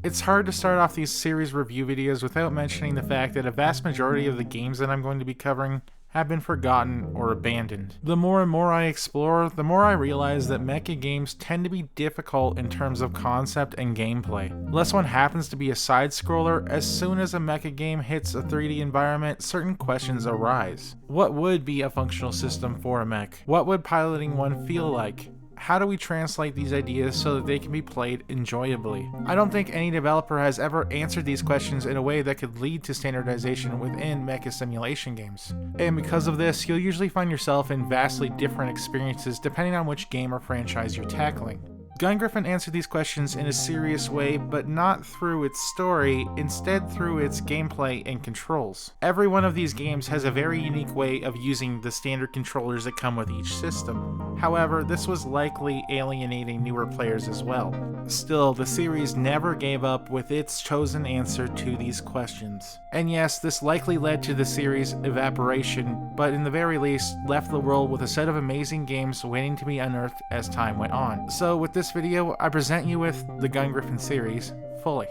It's hard to start off these series review videos without mentioning the fact that a vast majority of the games that I'm going to be covering have been forgotten or abandoned. The more and more I explore, the more I realize that mecha games tend to be difficult in terms of concept and gameplay. Unless one happens to be a side-scroller, as soon as a mecha game hits a 3D environment, certain questions arise. What would be a functional system for a mech? What would piloting one feel like? How do we translate these ideas so that they can be played enjoyably? I don't think any developer has ever answered these questions in a way that could lead to standardization within mecha simulation games. And because of this, you'll usually find yourself in vastly different experiences depending on which game or franchise you're tackling. Gungriffon answered these questions in a serious way, but not through its story, instead through its gameplay and controls. Every one of these games has a very unique way of using the standard controllers that come with each system. However, this was likely alienating newer players as well. Still, the series never gave up with its chosen answer to these questions. And yes, this likely led to the series' evaporation, but in the very least, left the world with a set of amazing games waiting to be unearthed as time went on. So with this video, I present you with the Gungriffon series fully.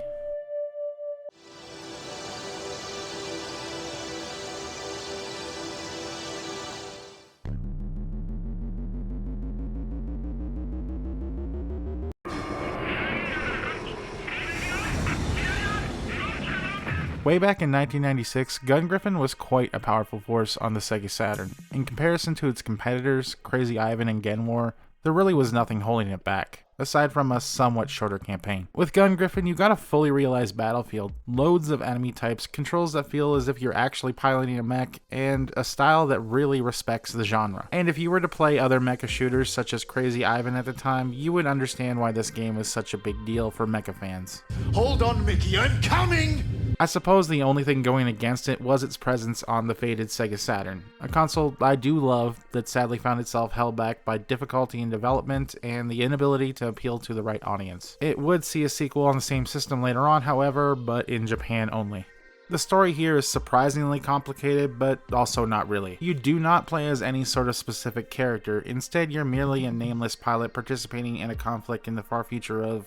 Way back in 1996, Gungriffon was quite a powerful force on the Sega Saturn. In comparison to its competitors, Crazy Ivan and Gen War, there really was nothing holding it back, aside from a somewhat shorter campaign. With Gungriffon, you got a fully realized battlefield, loads of enemy types, controls that feel as if you're actually piloting a mech, and a style that really respects the genre. And if you were to play other mecha shooters such as Crazy Ivan at the time, you would understand why this game was such a big deal for mecha fans. Hold on, Mickey, I'm coming! I suppose the only thing going against it was its presence on the fated Sega Saturn, a console I do love that sadly found itself held back by difficulty in development and the inability to appeal to the right audience. It would see a sequel on the same system later on, however, but in Japan only. The story here is surprisingly complicated, but also not really. You do not play as any sort of specific character, instead you're merely a nameless pilot participating in a conflict in the far future of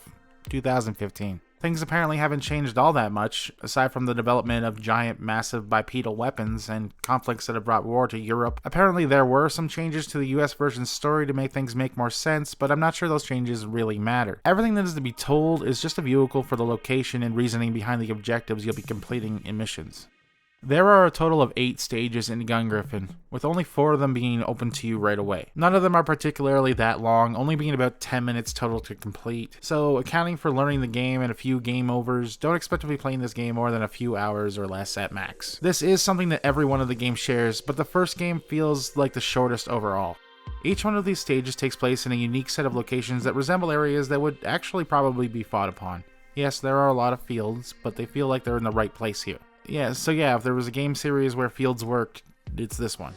2015. Things apparently haven't changed all that much, aside from the development of giant, massive bipedal weapons and conflicts that have brought war to Europe. Apparently there were some changes to the US version's story to make things make more sense, but I'm not sure those changes really matter. Everything that is to be told is just a vehicle for the location and reasoning behind the objectives you'll be completing in missions. There are a total of 8 stages in Gungriffon, with only 4 of them being open to you right away. None of them are particularly that long, only being about 10 minutes total to complete. So, accounting for learning the game and a few game overs, don't expect to be playing this game more than a few hours or less at max. This is something that every one of the games shares, but the first game feels like the shortest overall. Each one of these stages takes place in a unique set of locations that resemble areas that would actually probably be fought upon. Yes, there are a lot of fields, but they feel like they're in the right place here. So if there was a game series where fields worked, it's this one.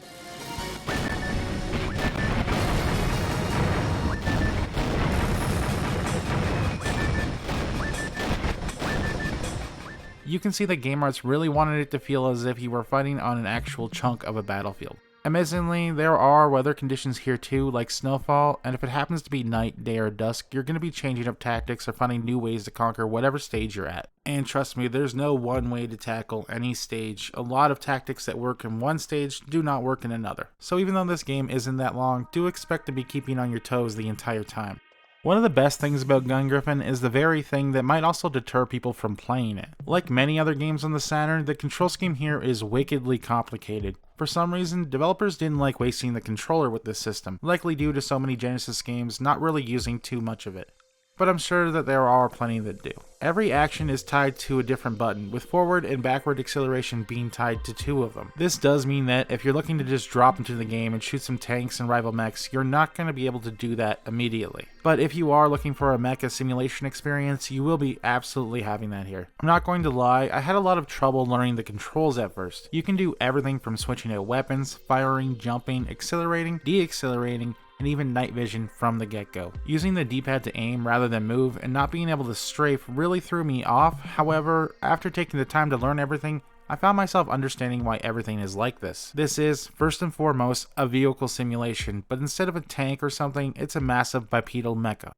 You can see that Game Arts really wanted it to feel as if you were fighting on an actual chunk of a battlefield. Amazingly, there are weather conditions here too, like snowfall, and if it happens to be night, day, or dusk, you're going to be changing up tactics or finding new ways to conquer whatever stage you're at. And trust me, there's no one way to tackle any stage. A lot of tactics that work in one stage do not work in another. So even though this game isn't that long, do expect to be keeping on your toes the entire time. One of the best things about Gungriffon is the very thing that might also deter people from playing it. Like many other games on the Saturn, the control scheme here is wickedly complicated. For some reason, developers didn't like wasting the controller with this system, likely due to so many Genesis games not really using too much of it. But I'm sure that there are plenty that do. Every action is tied to a different button, with forward and backward acceleration being tied to 2 of them. This does mean that if you're looking to just drop into the game and shoot some tanks and rival mechs, you're not going to be able to do that immediately. But if you are looking for a mecha simulation experience, you will be absolutely having that here. I'm not going to lie, I had a lot of trouble learning the controls at first. You can do everything from switching out weapons, firing, jumping, accelerating, deaccelerating, and even night vision from the get-go. Using the D-pad to aim rather than move and not being able to strafe really threw me off. However, after taking the time to learn everything, I found myself understanding why everything is like this. This is, first and foremost, a vehicle simulation, but instead of a tank or something, it's a massive bipedal mecha.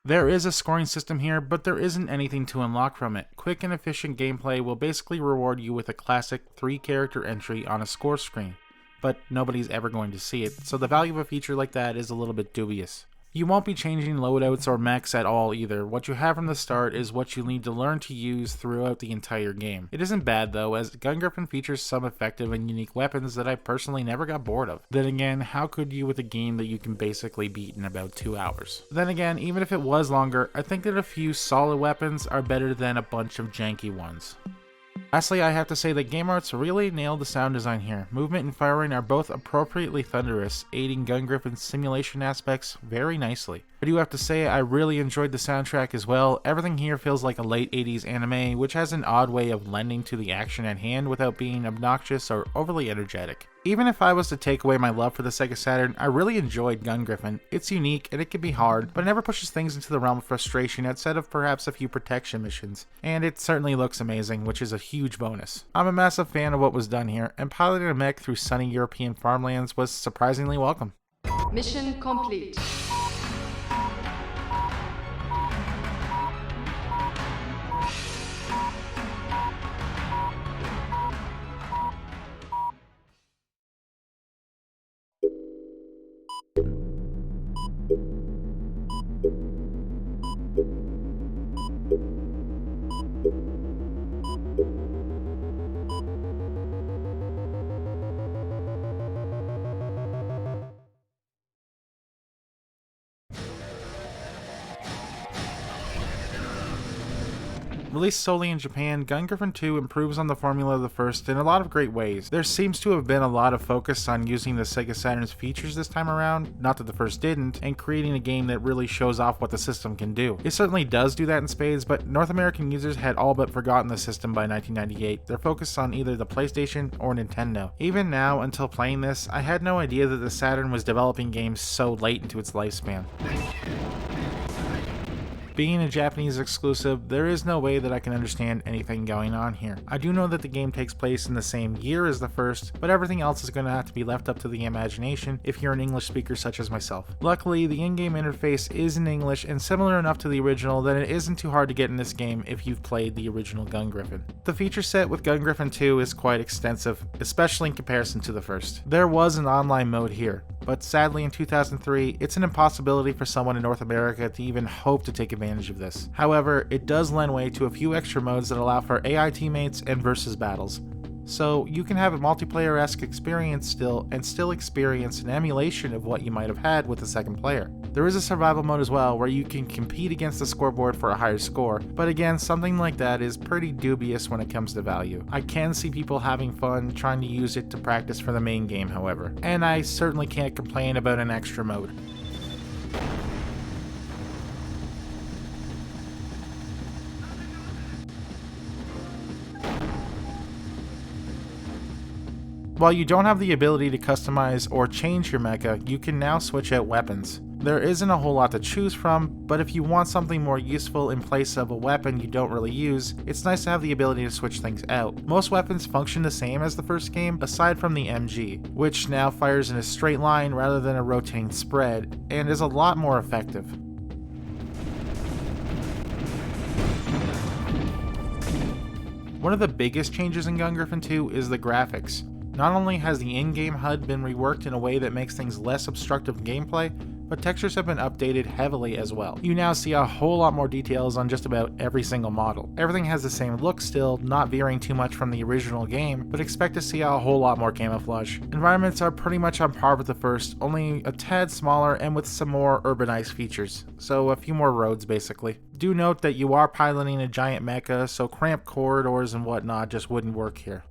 There is a scoring system here, but there isn't anything to unlock from it. Quick and efficient gameplay will basically reward you with a classic 3-character entry on a score screen, but nobody's ever going to see it, so the value of a feature like that is a little bit dubious. You won't be changing loadouts or mechs at all either. What you have from the start is what you need to learn to use throughout the entire game. It isn't bad though, as Gungriffon features some effective and unique weapons that I personally never got bored of. Then again, how could you with a game that you can basically beat in about 2 hours? Then again, even if it was longer, I think that a few solid weapons are better than a bunch of janky ones. Lastly, I have to say that Game Arts really nailed the sound design here. Movement and firing are both appropriately thunderous, aiding Gungriffon's simulation aspects very nicely. I do have to say I really enjoyed the soundtrack as well. Everything here feels like a late 80s anime, which has an odd way of lending to the action at hand without being obnoxious or overly energetic. Even if I was to take away my love for the Sega Saturn, I really enjoyed Gungriffon. It's unique and it can be hard, but it never pushes things into the realm of frustration outside of perhaps a few protection missions. And it certainly looks amazing, which is a huge bonus. I'm a massive fan of what was done here, and piloting a mech through sunny European farmlands was surprisingly welcome. Mission complete. Released solely in Japan, Gungriffon 2 improves on the formula of the first in a lot of great ways. There seems to have been a lot of focus on using the Sega Saturn's features this time around, not that the first didn't, and creating a game that really shows off what the system can do. It certainly does do that in spades, but North American users had all but forgotten the system by 1998. They're focused on either the PlayStation or Nintendo. Even now, until playing this, I had no idea that the Saturn was developing games so late into its lifespan. Being a Japanese exclusive, there is no way that I can understand anything going on here. I do know that the game takes place in the same year as the first, but everything else is going to have to be left up to the imagination if you're an English speaker such as myself. Luckily, the in-game interface is in English and similar enough to the original that it isn't too hard to get in this game if you've played the original Gungriffon. The feature set with Gungriffon 2 is quite extensive, especially in comparison to the first. There was an online mode here, but sadly in 2003, it's an impossibility for someone in North America to even hope to take advantage of this. However, it does lend way to a few extra modes that allow for AI teammates and versus battles. So you can have a multiplayer-esque experience still experience an emulation of what you might have had with the second player. There is a survival mode as well where you can compete against the scoreboard for a higher score, but again, something like that is pretty dubious when it comes to value. I can see people having fun trying to use it to practice for the main game, however, and I certainly can't complain about an extra mode. While you don't have the ability to customize or change your mecha, you can now switch out weapons. There isn't a whole lot to choose from, but if you want something more useful in place of a weapon you don't really use, it's nice to have the ability to switch things out. Most weapons function the same as the first game, aside from the MG, which now fires in a straight line rather than a rotating spread, and is a lot more effective. One of the biggest changes in Gungriffon 2 is the graphics. Not only has the in-game HUD been reworked in a way that makes things less obstructive gameplay, but textures have been updated heavily as well. You now see a whole lot more details on just about every single model. Everything has the same look still, not veering too much from the original game, but expect to see a whole lot more camouflage. Environments are pretty much on par with the first, only a tad smaller and with some more urbanized features, so a few more roads basically. Do note that you are piloting a giant mecha, so cramped corridors and whatnot just wouldn't work here.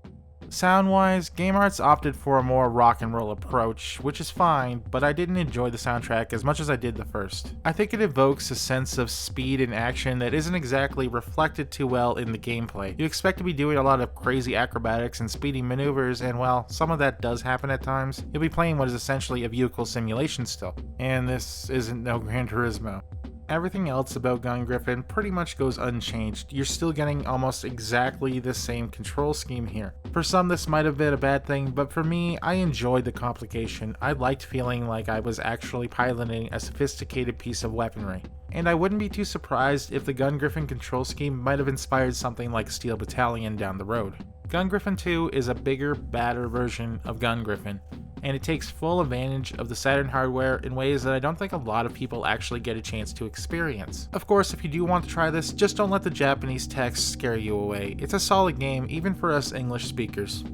Sound-wise, Game Arts opted for a more rock and roll approach, which is fine, but I didn't enjoy the soundtrack as much as I did the first. I think it evokes a sense of speed and action that isn't exactly reflected too well in the gameplay. You expect to be doing a lot of crazy acrobatics and speedy maneuvers, and while some of that does happen at times, you'll be playing what is essentially a vehicle simulation still. And this isn't no Gran Turismo. Everything else about Gungriffon pretty much goes unchanged. You're still getting almost exactly the same control scheme here. For some this might have been a bad thing, but for me, I enjoyed the complication. I liked feeling like I was actually piloting a sophisticated piece of weaponry. and I wouldn't be too surprised if the Gungriffon control scheme might have inspired something like Steel Battalion down the road. Gungriffon 2 is a bigger, badder version of Gungriffon, and it takes full advantage of the Saturn hardware in ways that I don't think a lot of people actually get a chance to experience. Of course, if you do want to try this, just don't let the Japanese text scare you away. It's a solid game, even for us English speakers.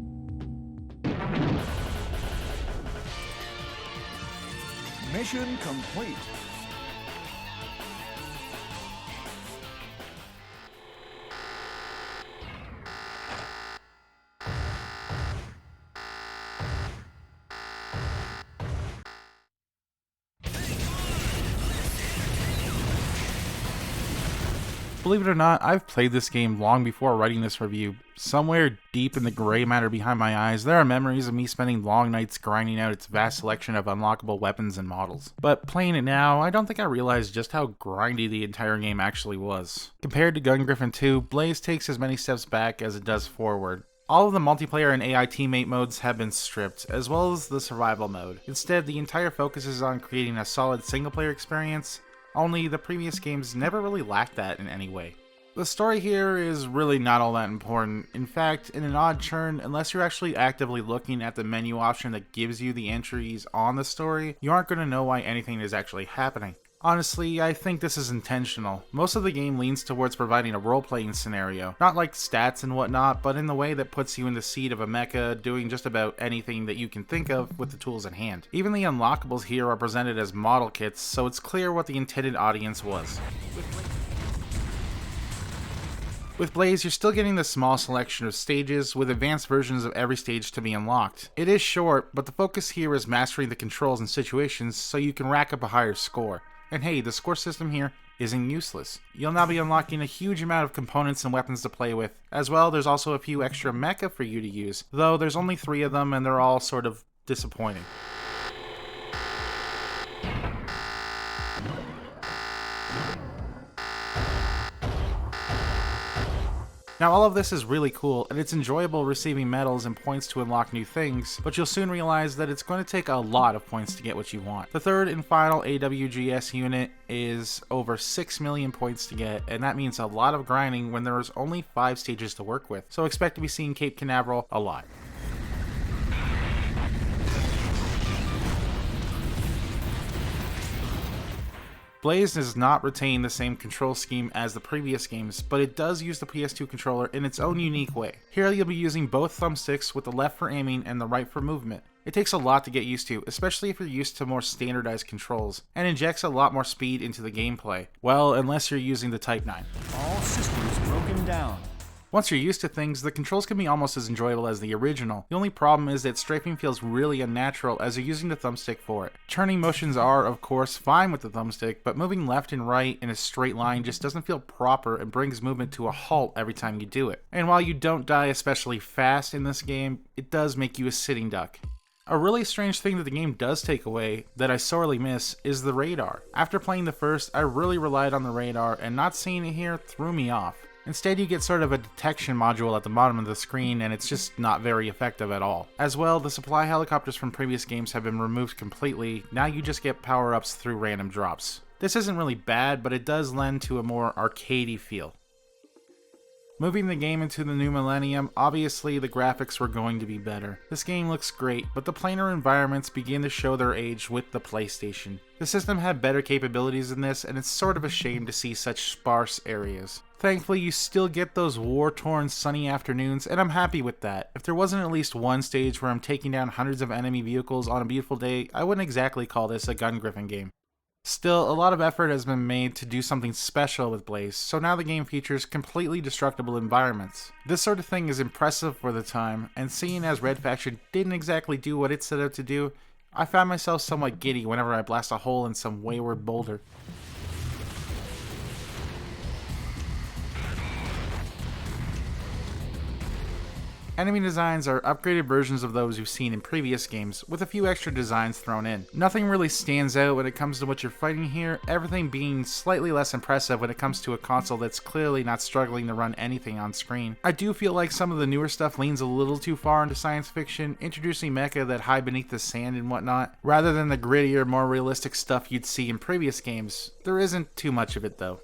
Mission complete. Believe it or not, I've played this game long before writing this review. Somewhere deep in the gray matter behind my eyes, there are memories of me spending long nights grinding out its vast selection of unlockable weapons and models. But playing it now, I don't think I realized just how grindy the entire game actually was. Compared to Gungriffon 2, Blaze takes as many steps back as it does forward. All of the multiplayer and AI teammate modes have been stripped, as well as the survival mode. Instead, the entire focus is on creating a solid single-player experience, only the previous games never really lacked that in any way. The story here is really not all that important. In fact, in an odd turn, unless you're actually actively looking at the menu option that gives you the entries on the story, you aren't going to know why anything is actually happening. Honestly, I think this is intentional. Most of the game leans towards providing a role-playing scenario, not like stats and whatnot, but in the way that puts you in the seat of a mecha doing just about anything that you can think of with the tools in hand. Even the unlockables here are presented as model kits, so it's clear what the intended audience was. With Blaze, you're still getting the small selection of stages, with advanced versions of every stage to be unlocked. It is short, but the focus here is mastering the controls and situations so you can rack up a higher score. And hey, the score system here isn't useless. You'll now be unlocking a huge amount of components and weapons to play with. As well, there's also a few extra mecha for you to use, though there's only 3 of them and they're all sort of disappointing. Now all of this is really cool, and it's enjoyable receiving medals and points to unlock new things, but you'll soon realize that it's going to take a lot of points to get what you want. The third and final AWGS unit is over 6 million points to get, and that means a lot of grinding when there is only 5 stages to work with, so expect to be seeing Cape Canaveral a lot. Blaze does not retain the same control scheme as the previous games, but it does use the PS2 controller in its own unique way. Here you'll be using both thumbsticks with the left for aiming and the right for movement. It takes a lot to get used to, especially if you're used to more standardized controls, and injects a lot more speed into the gameplay. Well, unless you're using the Type 9. All systems broken down. Once you're used to things, the controls can be almost as enjoyable as the original. The only problem is that strafing feels really unnatural as you're using the thumbstick for it. Turning motions are, of course, fine with the thumbstick, but moving left and right in a straight line just doesn't feel proper and brings movement to a halt every time you do it. And while you don't die especially fast in this game, it does make you a sitting duck. A really strange thing that the game does take away, that I sorely miss, is the radar. After playing the first, I really relied on the radar, and not seeing it here threw me off. Instead, you get sort of a detection module at the bottom of the screen, and it's just not very effective at all. As well, the supply helicopters from previous games have been removed completely. Now you just get power-ups through random drops. This isn't really bad, but it does lend to a more arcadey feel. Moving the game into the new millennium, obviously the graphics were going to be better. This game looks great, but the planar environments begin to show their age with the PlayStation. The system had better capabilities than this, and it's sort of a shame to see such sparse areas. Thankfully, you still get those war-torn sunny afternoons, and I'm happy with that. If there wasn't at least one stage where I'm taking down hundreds of enemy vehicles on a beautiful day, I wouldn't exactly call this a Gungriffon game. Still, a lot of effort has been made to do something special with Blaze, so now the game features completely destructible environments. This sort of thing is impressive for the time, and seeing as Red Faction didn't exactly do what it set out to do, I found myself somewhat giddy whenever I blast a hole in some wayward boulder. Enemy designs are upgraded versions of those you've seen in previous games, with a few extra designs thrown in. Nothing really stands out when it comes to what you're fighting here, everything being slightly less impressive when it comes to a console that's clearly not struggling to run anything on screen. I do feel like some of the newer stuff leans a little too far into science fiction, introducing mecha that hide beneath the sand and whatnot, rather than the grittier, more realistic stuff you'd see in previous games. There isn't too much of it though.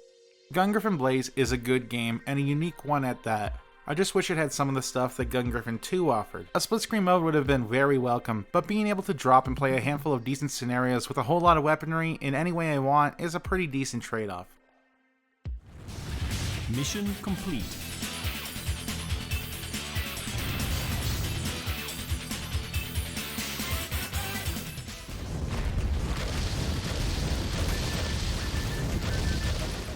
Gungriffon Blaze is a good game, and a unique one at that. I just wish it had some of the stuff that Gungriffon 2 offered. A split screen mode would have been very welcome, but being able to drop and play a handful of decent scenarios with a whole lot of weaponry in any way I want is a pretty decent trade-off. Mission complete.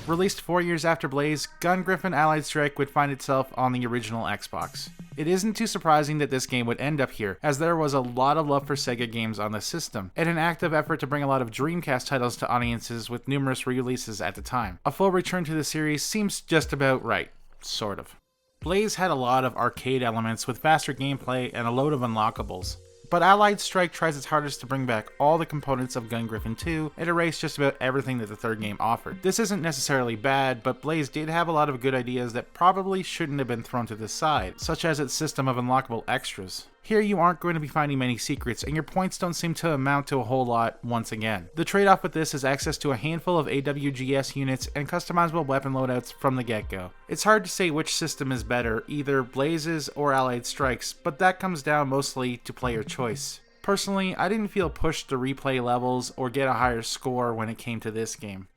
Released 4 years after Blaze, Gungriffon Allied Strike would find itself on the original Xbox. It isn't too surprising that this game would end up here, as there was a lot of love for Sega games on the system, and an active effort to bring a lot of Dreamcast titles to audiences with numerous re-releases at the time. A full return to the series seems just about right, sort of. Blaze had a lot of arcade elements with faster gameplay and a load of unlockables. But Allied Strike tries its hardest to bring back all the components of Gungriffon 2 and erase just about everything that the third game offered. This isn't necessarily bad, but Blaze did have a lot of good ideas that probably shouldn't have been thrown to the side, such as its system of unlockable extras. Here you aren't going to be finding many secrets, and your points don't seem to amount to a whole lot once again. The trade-off with this is access to a handful of AWGS units and customizable weapon loadouts from the get-go. It's hard to say which system is better, either Blaze's or Allied Strike's, but that comes down mostly to player choice. Personally, I didn't feel pushed to replay levels or get a higher score when it came to this game.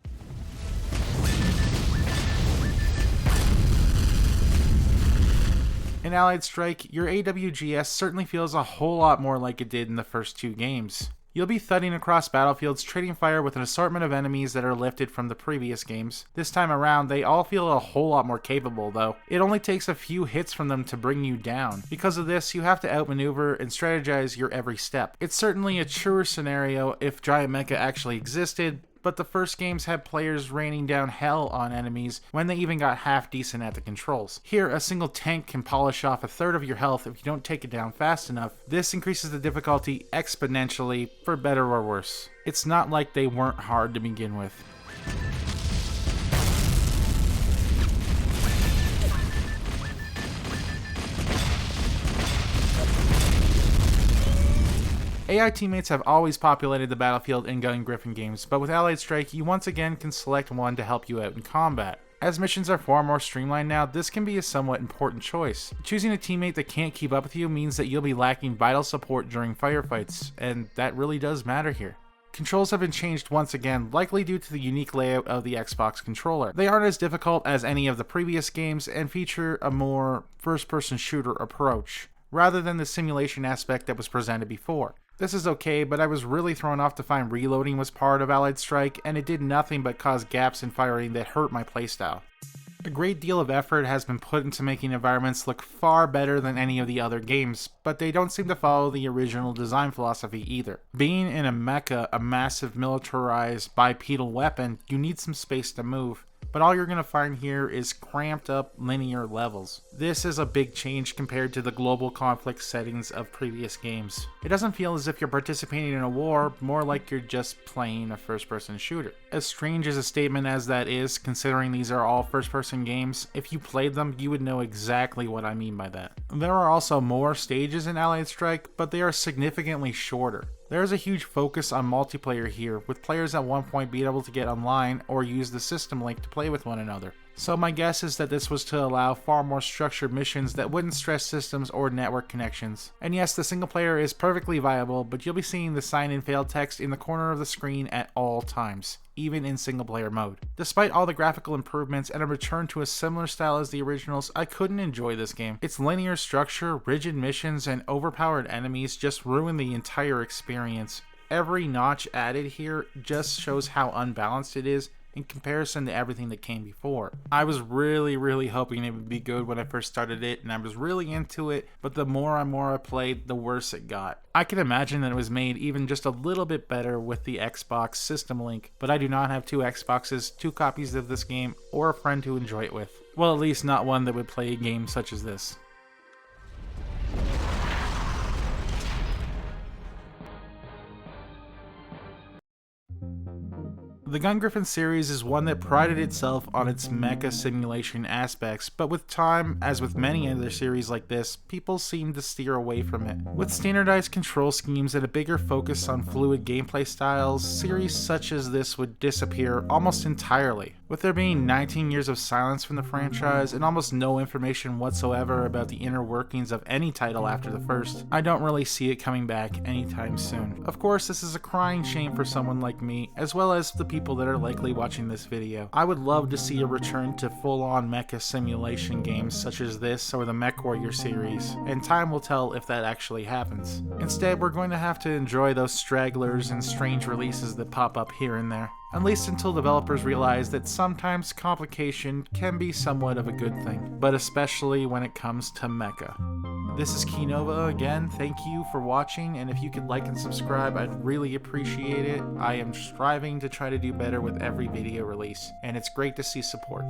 In Allied Strike, your AWGS certainly feels a whole lot more like it did in the first two games. You'll be thudding across battlefields, trading fire with an assortment of enemies that are lifted from the previous games. This time around, they all feel a whole lot more capable though. It only takes a few hits from them to bring you down. Because of this, you have to outmaneuver and strategize your every step. It's certainly a truer scenario if Giant Mecha actually existed, but the first games had players raining down hell on enemies when they even got half decent at the controls. Here, a single tank can polish off a third of your health if you don't take it down fast enough. This increases the difficulty exponentially, for better or worse. It's not like they weren't hard to begin with. AI teammates have always populated the battlefield in Gungriffon games, but with Allied Strike, you once again can select one to help you out in combat. As missions are far more streamlined now, this can be a somewhat important choice. Choosing a teammate that can't keep up with you means that you'll be lacking vital support during firefights, and that really does matter here. Controls have been changed once again, likely due to the unique layout of the Xbox controller. They aren't as difficult as any of the previous games and feature a more first-person shooter approach, rather than the simulation aspect that was presented before. This is okay, but I was really thrown off to find reloading was part of Allied Strike, and it did nothing but cause gaps in firing that hurt my playstyle. A great deal of effort has been put into making environments look far better than any of the other games, but they don't seem to follow the original design philosophy either. Being in a mecha, a massive militarized bipedal weapon, you need some space to move. But all you're going to find here is cramped up linear levels. This is a big change compared to the global conflict settings of previous games. It doesn't feel as if you're participating in a war, more like you're just playing a first-person shooter. As strange as a statement as that is, considering these are all first-person games, if you played them, you would know exactly what I mean by that. There are also more stages in Allied Strike, but they are significantly shorter. There is a huge focus on multiplayer here, with players at one point being able to get online or use the system link to play with one another. So my guess is that this was to allow far more structured missions that wouldn't stress systems or network connections. And yes, the single player is perfectly viable, but you'll be seeing the sign in failed text in the corner of the screen at all times, even in single player mode. Despite all the graphical improvements and a return to a similar style as the originals, I couldn't enjoy this game. Its linear structure, rigid missions, and overpowered enemies just ruin the entire experience. Every notch added here just shows how unbalanced it is in comparison to everything that came before. I was really hoping it would be good when I first started it, and I was really into it, but the more and more I played, the worse it got. I can imagine that it was made even just a little bit better with the Xbox system link, but I do not have two Xboxes, two copies of this game, or a friend to enjoy it with. Well, at least not one that would play a game such as this. The Gungriffon series is one that prided itself on its mecha simulation aspects, but with time, as with many other series like this, people seem to steer away from it. With standardized control schemes and a bigger focus on fluid gameplay styles, series such as this would disappear almost entirely. With there being 19 years of silence from the franchise and almost no information whatsoever about the inner workings of any title after the first, I don't really see it coming back anytime soon. Of course, this is a crying shame for someone like me, as well as the people that are likely watching this video. I would love to see a return to full-on mecha simulation games such as this or the Mech Warrior series, and time will tell if that actually happens. Instead, we're going to have to enjoy those stragglers and strange releases that pop up here and there. At least until developers realize that sometimes complication can be somewhat of a good thing, but especially when it comes to mecha. This is Kei-Nova again, thank you for watching, and if you could like and subscribe, I'd really appreciate it. I am striving to try to do better with every video release, and it's great to see support.